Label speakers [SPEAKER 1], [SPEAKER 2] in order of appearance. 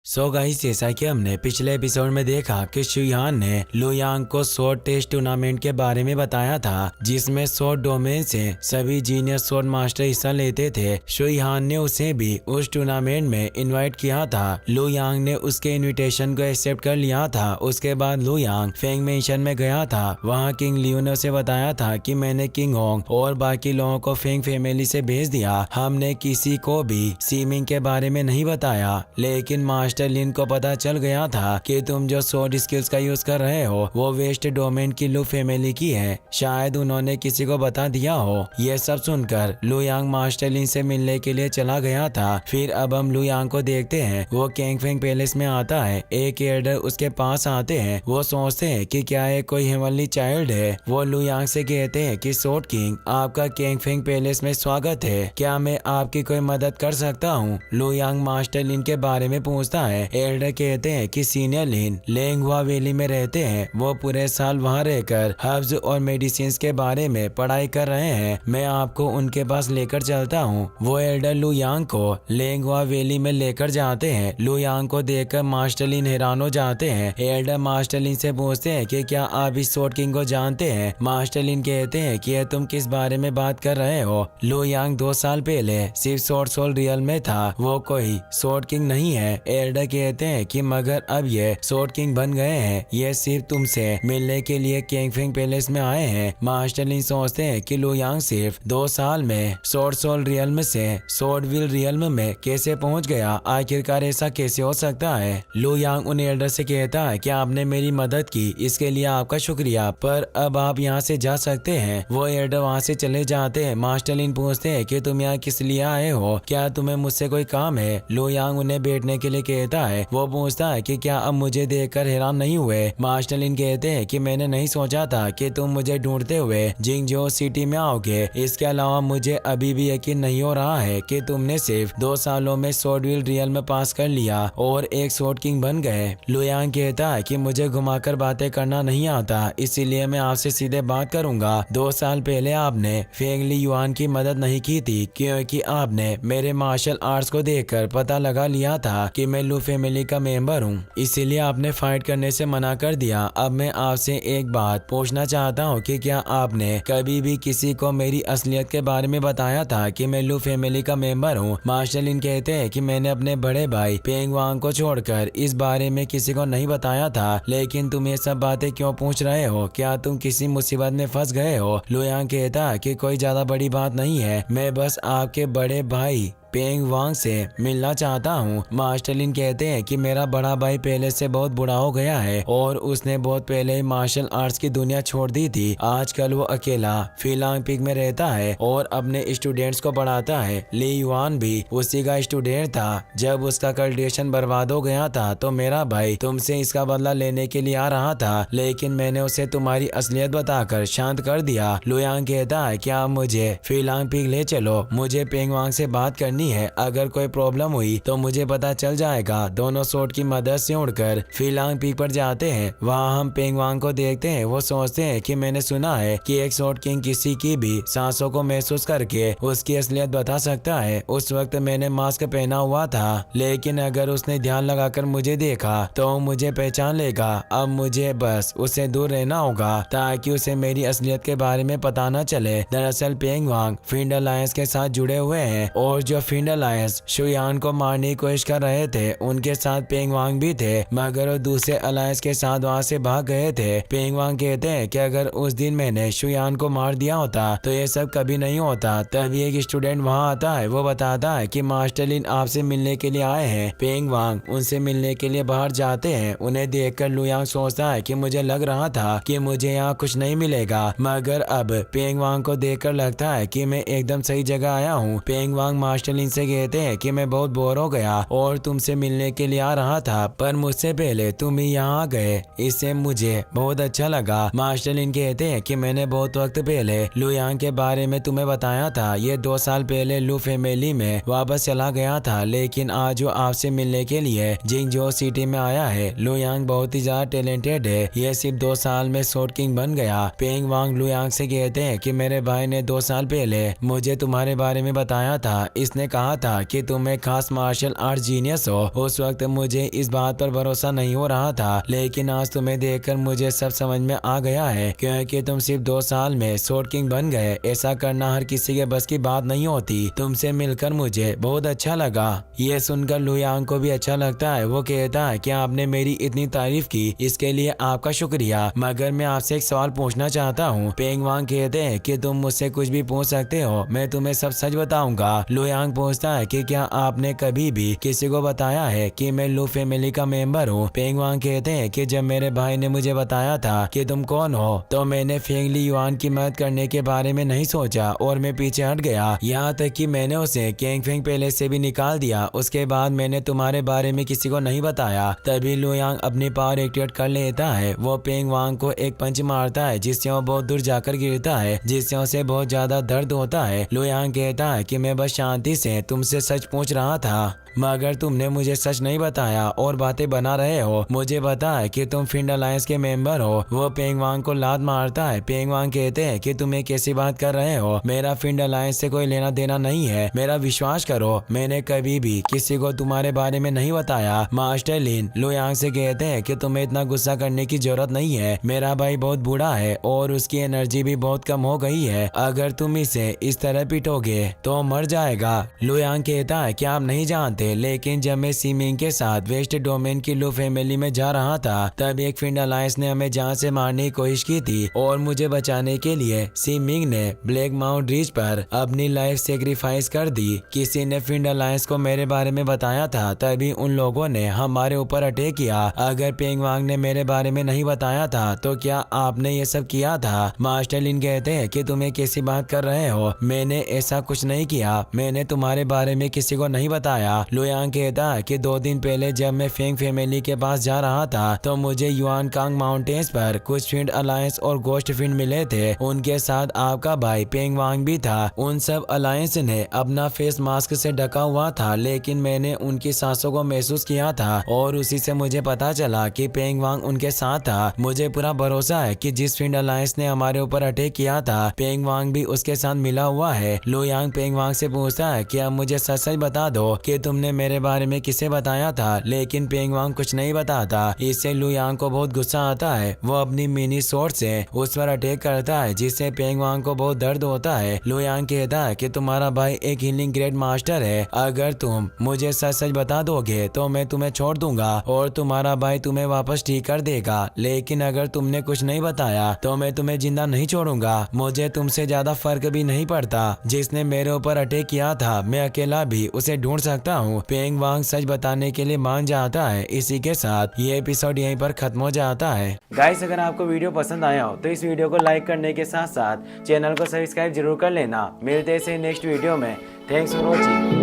[SPEAKER 1] So guys, जैसा कि हमने पिछले एपिसोड में देखा कि शुयान ने लुयांग को स्वॉर्ड टेस्ट टूर्नामेंट के बारे में बताया था, जिसमें स्वॉर्ड डोमेन से सभी जीनियर स्वॉर्ड मास्टर हिस्सा लेते थे। शुयान ने उसे भी उस टूर्नामेंट में इनवाइट किया था। लुयांग ने उसके इनविटेशन को एक्सेप्ट कर लिया था। उसके बाद लुयांग फेंग मेंशन में गया था। वहाँ किंग लियू ने उसे बताया था कि मैंने किंग होंग और बाकी लोगों को फेंग फैमिली से भेज दिया। हमने किसी को भी सीमिंग के बारे में नहीं बताया, लेकिन मास्टर लिन को पता चल गया था कि तुम जो स्वॉर्ड स्किल्स का यूज कर रहे हो वो वेस्ट डोमेन की लू फैमिली की है। शायद उन्होंने किसी को बता दिया हो। ये सब सुनकर लुयांग मास्टर लिन से मिलने के लिए चला गया था। फिर अब हम लुयांग को देखते हैं। वो कैंगफेंग पैलेस में आता है। एक एल्डर उसके पास आते हैं। वो सोचते हैं कि क्या ये कोई हेवनली चाइल्ड है। वो लुयांग से कहते हैं कि स्वॉर्ड किंग, आपका कैंगफेंग पैलेस में स्वागत है। क्या मैं आपकी कोई मदद कर सकता हूँ? लुयांग मास्टर लिन के बारे में पूछता है। एल्डर कहते हैं कि सीनियर लिन लेंगहुआ वैली में रहते हैं। वो पूरे साल वहाँ रहकर हर्ब्स और मेडिसिन के बारे में पढ़ाई कर रहे हैं। मैं आपको उनके पास लेकर चलता हूँ। वो एल्डर लुयांग को लेंगहुआ वैली में लेकर जाते हैं। लुयांग को देखकर मास्टर लिन हैरान हो जाते हैं। एल्डर मास्टर लिन से पूछते हैं कि क्या आप इस स्वॉर्ड किंग को जानते हैं? मास्टर लिन कहते हैं कि तुम किस बारे में बात कर रहे हो? लुयांग 2 साल पहले सिर्फ स्वॉर्ड सोल रियल में था। वो कोई स्वॉर्ड किंग नहीं है। एल्डर कहते हैं कि मगर अब ये स्वॉर्ड किंग बन गए हैं। ये सिर्फ तुमसे मिलने के लिए कैंगफेंग पैलेस में आए हैं। मास्टर लिन सोचते हैं कि लुयांग सिर्फ 2 साल में स्वॉर्ड सोल रियल्म से स्वॉर्डविल रियल्म में कैसे पहुंच गया? आखिरकार ऐसा कैसे हो सकता है? लुयांग उन एल्डर से कहता है कि आपने मेरी मदद की, इसके लिए आपका शुक्रिया, पर अब आप यहाँ से जा सकते हैं। वो एल्डर वहाँ से चले जाते हैं। मास्टर लिन पूछते हैं कि तुम यहाँ किस लिए आए हो? क्या तुम्हें मुझसे कोई काम है? लुयांग उन्हें बैठने के लिए कहता है। वो पूछता है कि क्या अब मुझे देखकर हैरान नहीं हुए? मास्टर लिन कहते हैं कि मैंने नहीं सोचा था कि तुम मुझे ढूंढते हुए जिंगजो सिटी में आओगे। इसके अलावा मुझे अभी भी यकीन नहीं हो रहा है कि तुमने सिर्फ 2 सालों में स्वॉर्डविल रियल में पास कर लिया और एक स्वॉर्ड किंग बन गए। लुयांग कहता है कि मुझे घुमाकर बातें करना नहीं आता, इसीलिए मैं आपसे सीधे बात करूंगा। 2 साल पहले आपने फेंग ली युआन की मदद नहीं की थी, क्योंकि आपने मेरे मार्शल आर्ट्स को देखकर पता लगा लिया था कि मैं लू फैमिली का मेंबर हूँ, इसीलिए आपने फाइट करने से मना कर दिया। अब मैं आपसे एक बात पूछना चाहता हूँ कि क्या आपने कभी भी किसी को मेरी असलियत के बारे में बताया था कि मैं लू फैमिली का मेंबर हूँ? मार्शल लिन कहते हैं कि मैंने अपने बड़े भाई पेंग वांग को छोड़कर इस बारे में किसी को नहीं बताया था, लेकिन तुम ये सब बातें क्यों पूछ रहे हो? क्या तुम किसी मुसीबत में फंस गए हो? लुयांग कहता है कि कोई ज्यादा बड़ी बात नहीं है, मैं बस आपके बड़े भाई पेंग वांग से मिलना चाहता हूँ। मास्टर लिन कहते हैं कि मेरा बड़ा भाई पहले से बहुत बूढ़ा हो गया है और उसने बहुत पहले ही मार्शल आर्ट्स की दुनिया छोड़ दी थी। आजकल वो अकेला फिलांग पिक में रहता है और अपने स्टूडेंट्स को पढ़ाता है। ली युआन भी उसी का स्टूडेंट था। जब उसका कल्टिवेशन बर्बाद हो गया था तो मेरा भाई तुमसे इसका बदला लेने के लिए आ रहा था, लेकिन मैंने उसे तुम्हारी असलियत बताकर शांत कर दिया। लुयांग कहता है कि आप मुझे फिलांग पिक ले चलो, मुझे पेंग वांग से बात करनी है। अगर कोई प्रॉब्लम हुई तो मुझे पता चल जाएगा। दोनों स्वॉर्ड की मदद से उड़कर फिलांग पीक पर जाते हैं। वहाँ हम पेंग वांग को देखते हैं। वो सोचते हैं कि मैंने सुना है कि एक स्वॉर्ड किंग किसी की भी सांसों को महसूस करके उसकी असलियत बता सकता है। उस वक्त मैंने मास्क पहना हुआ था, लेकिन अगर उसने ध्यान लगाकर मुझे देखा तो मुझे पहचान लेगा। अब मुझे बस उससे दूर रहना होगा ताकि उसे मेरी असलियत के बारे में पता न चले। दरअसल पेंग वांग फिंड अलायंस के साथ जुड़े हुए हैं और जो फिंड अलायंस शुयान को मारने की कोशिश कर रहे थे उनके साथ पेंग वांग भी थे, मगर वो दूसरे अलायंस के साथ वहाँ से भाग गए थे। पेंग वांग कहते हैं कि अगर उस दिन मैंने शुयान को मार दिया होता तो ये सब कभी नहीं होता। तभी एक स्टूडेंट वहाँ आता है। वो बताता है कि मास्टर लिन आपसे मिलने के लिए आए हैं। पेंग वांग उनसे मिलने के लिए बाहर जाते हैं। उन्हें देखकर लुयांग सोचता है कि मुझे लग रहा था कि मुझे यहाँ कुछ नहीं मिलेगा, मगर अब पेंग वांग को देखकर लगता है कि मैं एकदम सही जगह आया हूँ। पेंग वांग मास्टर लिन से कहते हैं कि मैं बहुत बोर हो गया और तुमसे मिलने के लिए आ रहा था, पर मुझसे पहले तुम ही यहाँ आ गए, इससे मुझे बहुत अच्छा लगा। मास्टर लिन कहते हैं कि मैंने बहुत वक्त पहले लुयांग के बारे में तुम्हें बताया था। ये 2 साल पहले लू फैमिली में वापस चला गया था, लेकिन आज वो आपसे मिलने के लिए जिंगजो सिटी में आया है। लुयांग बहुत ही ज्यादा टैलेंटेड है। ये सिर्फ 2 साल में स्वॉर्ड किंग बन गया। पेंग वांग लुयांग से कहते हैं कि मेरे भाई ने 2 साल पहले मुझे तुम्हारे बारे में बताया था। इसने कहा था कि तुम एक खास मार्शल आर्ट जीनियस हो। उस वक्त मुझे इस बात पर भरोसा नहीं हो रहा था, लेकिन आज तुम्हें देखकर मुझे सब समझ में आ गया है, क्योंकि तुम सिर्फ 2 साल में स्वॉर्ड किंग बन गए। ऐसा करना हर किसी के बस की बात नहीं होती। तुमसे मिलकर मुझे बहुत अच्छा लगा। ये सुनकर लू यांग को भी अच्छा लगता है। वो कहता है कि आपने मेरी इतनी तारीफ की, इसके लिए आपका शुक्रिया, मगर मैं आपसे एक सवाल पूछना चाहता हूँ। पेंग वांग कहते हैं कि तुम मुझसे कुछ भी पूछ सकते हो, मैं तुम्हें सब सच बताऊंगा। लू यांग पूछता है कि क्या आपने कभी भी किसी को बताया है कि मैं लू फैमिली का मेंबर हूँ? पेंग वांग कहते हैं कि जब मेरे भाई ने मुझे बताया था कि तुम कौन हो, तो मैंने फेंग ली युआन की मदद करने के बारे में नहीं सोचा और मैं पीछे हट गया, यहाँ तक कि मैंने उसे कैंग फेंग पैलेस से भी निकाल दिया। उसके बाद मैंने तुम्हारे बारे में किसी को नहीं बताया। तभी लू यांग अपनी पावर एक्टिवेट कर लेता है। वो पेंग वांग को एक पंच मारता है, जिससे वो बहुत दूर जाकर गिरता है, जिससे उसे बहुत ज्यादा दर्द होता है। लू यांग कहता है कि मैं बस शांति से तुमसे सच पूछ रहा था, मगर तुमने मुझे सच नहीं बताया और बातें बना रहे हो। मुझे पता है कि तुम फिंड अलायंस के मेंबर हो। वो पेंग वांग को लात मारता है। पेंग वांग कहते हैं कि तुम एक कैसी बात कर रहे हो, मेरा फिंड अलायंस से कोई लेना देना नहीं है, मेरा विश्वास करो, मैंने कभी भी किसी को तुम्हारे बारे में नहीं बताया। मास्टर लिन लू यांग से कहते हैं कि तुम्हें इतना गुस्सा करने की जरूरत नहीं है, मेरा भाई बहुत बूढ़ा है और उसकी एनर्जी भी बहुत कम हो गई है, अगर तुम इसे इस तरह पिटोगे तो मर जाएगा। लू यांग कहता है कि आप नहीं जानते, लेकिन जब मैं सीमिंग के साथ वेस्ट डोमेन की लू फैमिली में जा रहा था, तब एक फिंड अलायंस ने हमें जान से मारने की कोशिश की थी और मुझे बचाने के लिए सीमिंग ने ब्लैक माउंट रिज पर अपनी लाइफ सेक्रीफाइस कर दी। किसी ने फिंड अलायंस को मेरे बारे में बताया था, तभी उन लोगों ने हमारे ऊपर अटैक किया। अगर पेंग वांग ने मेरे बारे में नहीं बताया था तो क्या आपने ये सब किया था? मास्टर लिन कहते हैं कि तुम कैसी बात कर रहे हो, मैंने ऐसा कुछ नहीं किया, मैंने तुम्हारे बारे में किसी को नहीं बताया। लू यांग कहता है कि 2 दिन पहले जब मैं फेंग फैमिली के पास जा रहा था, तो मुझे युआन कांग माउंटेन्स पर कुछ फिंड अलायंस और गोस्ट फिंड मिले थे, उनके साथ आपका भाई पेंग वांग भी था। उन सब अलायंस ने अपना फेस मास्क से ढका हुआ था, लेकिन मैंने उनकी सांसों को महसूस किया था और उसी से मुझे पता चला कि पेंग वांग उनके साथ था। मुझे पूरा भरोसा है कि जिस फिंड अलायंस ने हमारे ऊपर अटैक किया था, पेंग वांग भी उसके साथ मिला हुआ है। लू यांग पेंग वांग से पूछता है कि अब मुझे सच सच बता दो कि तुमने मेरे बारे में किसे बताया था, लेकिन पेंग वांग कुछ नहीं बताता। इससे लू यांग को बहुत गुस्सा आता है। वो अपनी मिनी स्वॉर्ड से उस पर अटैक करता है, जिससे पेंग वांग को बहुत दर्द होता है। लू यांग कहता है कि तुम्हारा भाई एक हीलिंग ग्रेड मास्टर है, अगर तुम मुझे सच सच बता दोगे तो मैं तुम्हें छोड़ दूंगा और तुम्हारा भाई तुम्हें वापस ठीक कर देगा, लेकिन अगर तुमने कुछ नहीं बताया तो मैं तुम्हें जिंदा नहीं छोड़ूंगा। मुझे तुमसे ज्यादा फर्क भी नहीं पड़ता, जिसने मेरे ऊपर अटैक किया था मैं अकेला भी उसे ढूंढ सकता हूँ। पेंग वांग सच बताने के लिए मान जाता है। इसी के साथ ये एपिसोड यहीं पर खत्म हो जाता है। गाइस, अगर आपको वीडियो पसंद आया हो तो इस वीडियो को लाइक करने के साथ साथ चैनल को सब्सक्राइब जरूर कर लेना। मिलते हैं नेक्स्ट वीडियो में। Thanks for watching.